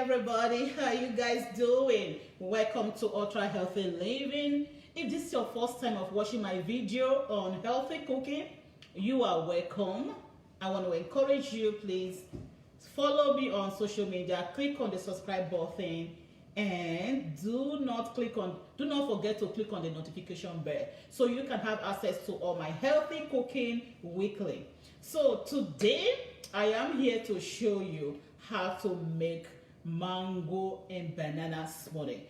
everybody, how you guys doing? Welcome to Ultra Healthy Living. If this is your first time of watching my video on healthy cooking, you are welcome. I want to encourage you, please follow me on social media, click on the subscribe button, and do not forget to click on the notification bell so you can have access to all my healthy cooking weekly. So today I am here to show you how to make mango and banana smoothie.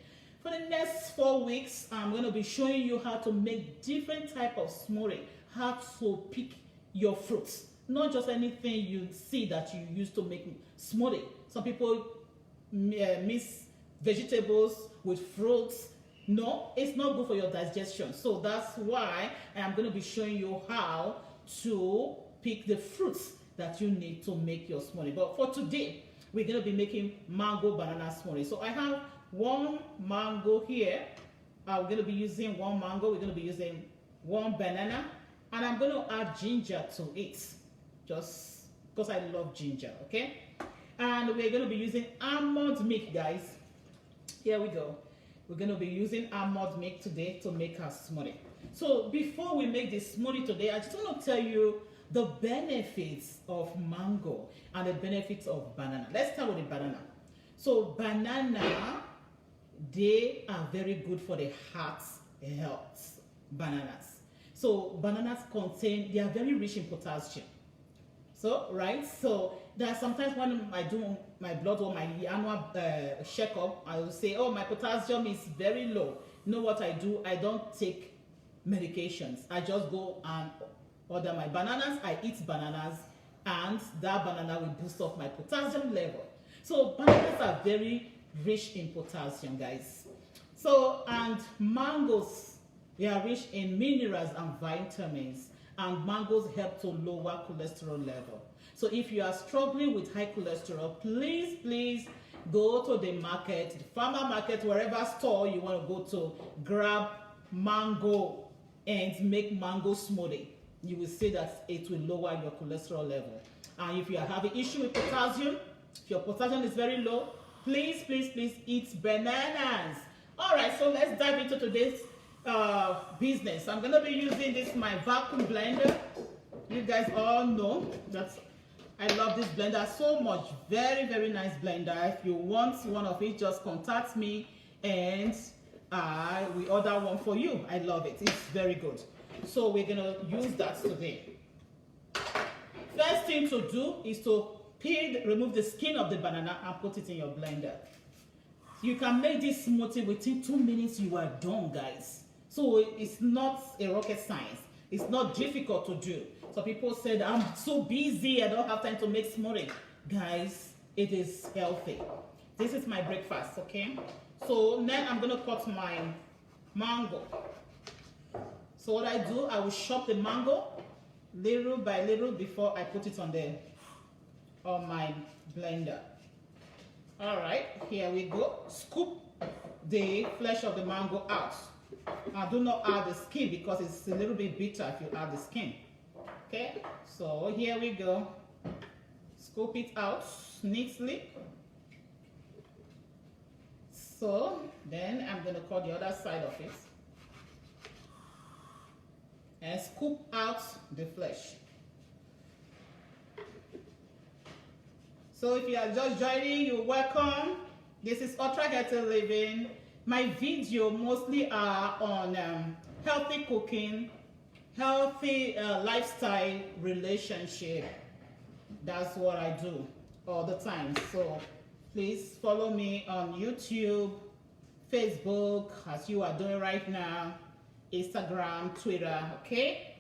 For the next 4 weeks, I'm going to be showing you how to make different type of smoothie, how to pick your fruits, not just anything you see that you use to make smoothie. Some people mix vegetables with fruits. No, it's not good for your digestion. So that's why I am going to be showing you how to pick the fruits that you need to make your smoothie. But for today, we're going to be making mango banana smoothie. So I have one mango here. We're going to be using one mango. We're going to be using one banana. And I'm going to add ginger to it, just because I love ginger, okay? And we're going to be using almond milk, guys. Here we go. We're going to be using almond milk today to make our smoothie. So before we make this smoothie today, I just want to tell you the benefits of mango and the benefits of banana. Let's start with the banana. So banana, they are very good for the heart health, bananas. So bananas they are very rich in potassium. So, right? So there are sometimes when I do my blood or my annual checkup, I will say, oh, my potassium is very low. You know what I do? I don't take medications. I just go and order my bananas, I eat bananas, and that banana will boost up my potassium level. So bananas are very rich in potassium, guys. So, and mangoes, they are rich in minerals and vitamins, and mangoes help to lower cholesterol level. So if you are struggling with high cholesterol, please go to the market, the farmer market, wherever store you want to go to, grab mango and make mango smoothie. You will see that it will lower your cholesterol level. And if you are having issue with potassium, if your potassium is very low, please eat bananas. All right, so let's dive into today's business. I'm going to be using my vacuum blender. You guys all know that I love this blender so much. Very nice blender. If you want one of it, just contact me and I will order one for you. I love it. It's very good. So we're going to use that today. First thing to do is to remove the skin of the banana and put it in your blender. You can make this smoothie within 2 minutes. You are done, guys. So it's not a rocket science. It's not difficult to do. So people said, I'm so busy, I don't have time to make smoothie. Guys, it is healthy. This is my breakfast, okay? So now I'm going to cut my mango. So what I do, I will chop the mango little by little before I put it on my blender. All right, here we go. Scoop the flesh of the mango out. And do not add the skin because it's a little bit bitter if you add the skin. Okay, so here we go. Scoop it out neatly. So then I'm going to cut the other side of it and scoop out the flesh. So if you are just joining, you're welcome. This is Ultra Healthy Living. My video mostly are on healthy cooking, healthy lifestyle, relationship. That's what I do all the time. So please follow me on YouTube, Facebook, as you are doing right now, Instagram, Twitter, okay?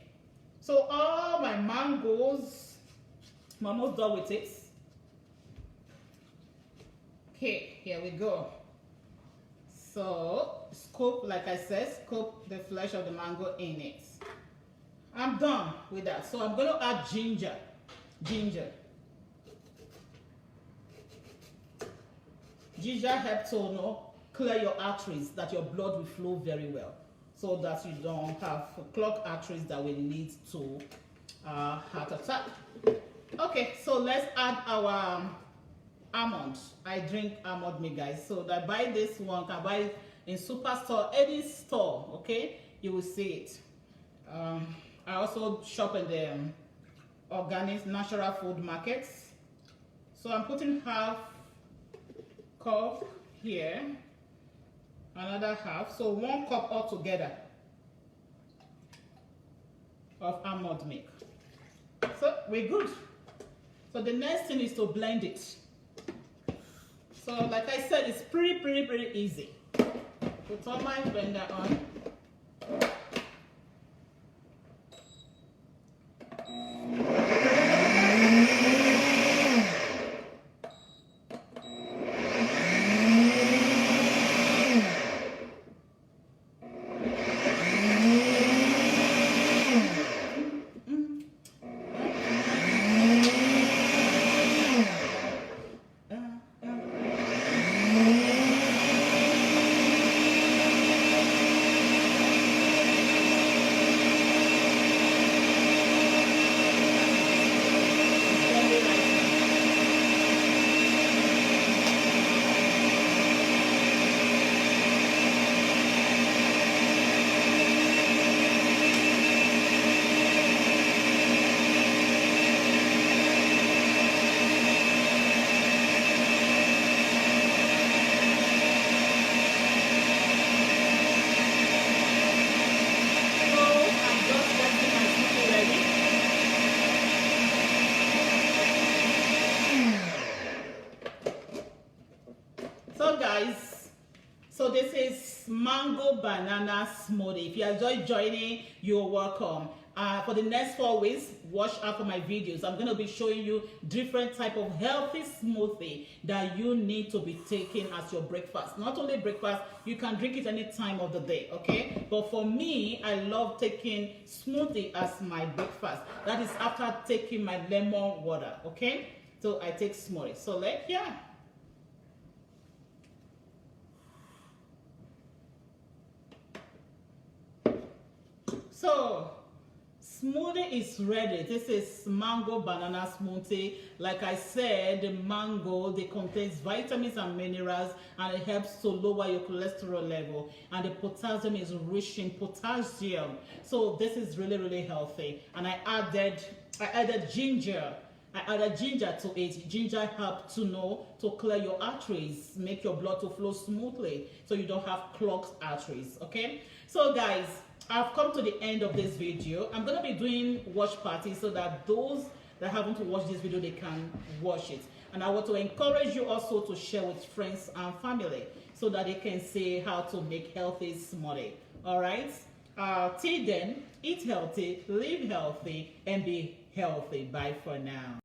So all my mangoes, I'm almost done with it. Okay, here we go. So scoop, like I said, scoop the flesh of the mango in it. I'm done with that. So I'm going to add ginger. Ginger helps to clear your arteries, that your blood will flow very well, so that you don't have clogged arteries that will lead to heart attack. Okay, so let's add our almond. I drink almond milk, guys. So I buy this one, can buy it in superstore, any store, okay? You will see it. I also shop in the organic natural food markets. So I'm putting half cup here, another half, so 1 cup altogether of almond milk. So we're good. So the next thing is to blend it. So like I said, it's pretty easy. Put all my blender on. So guys, so this is mango banana smoothie. If you are just joining, you're welcome. For the next 4 weeks, watch out for my videos. I'm going to be showing you different type of healthy smoothie that you need to be taking as your breakfast. Not only breakfast, you can drink it any time of the day, okay? But for me, I love taking smoothie as my breakfast. That is after taking my lemon water, okay? So I take smoothie. So yeah. So smoothie is ready. This is mango banana smoothie. Like I said, the mango, they contains vitamins and minerals, and it helps to lower your cholesterol level, and the potassium is rich in potassium. So this is really healthy. And I added ginger. I added ginger to it. Ginger helps to clear your arteries, make your blood to flow smoothly, so you don't have clogged arteries. Okay, so guys, I've come to the end of this video. I'm going to be doing watch parties so that those that haven't watched this video, they can watch it. And I want to encourage you also to share with friends and family so that they can see how to make healthy smoothie. All right? Till then, eat healthy, live healthy, and be healthy. Bye for now.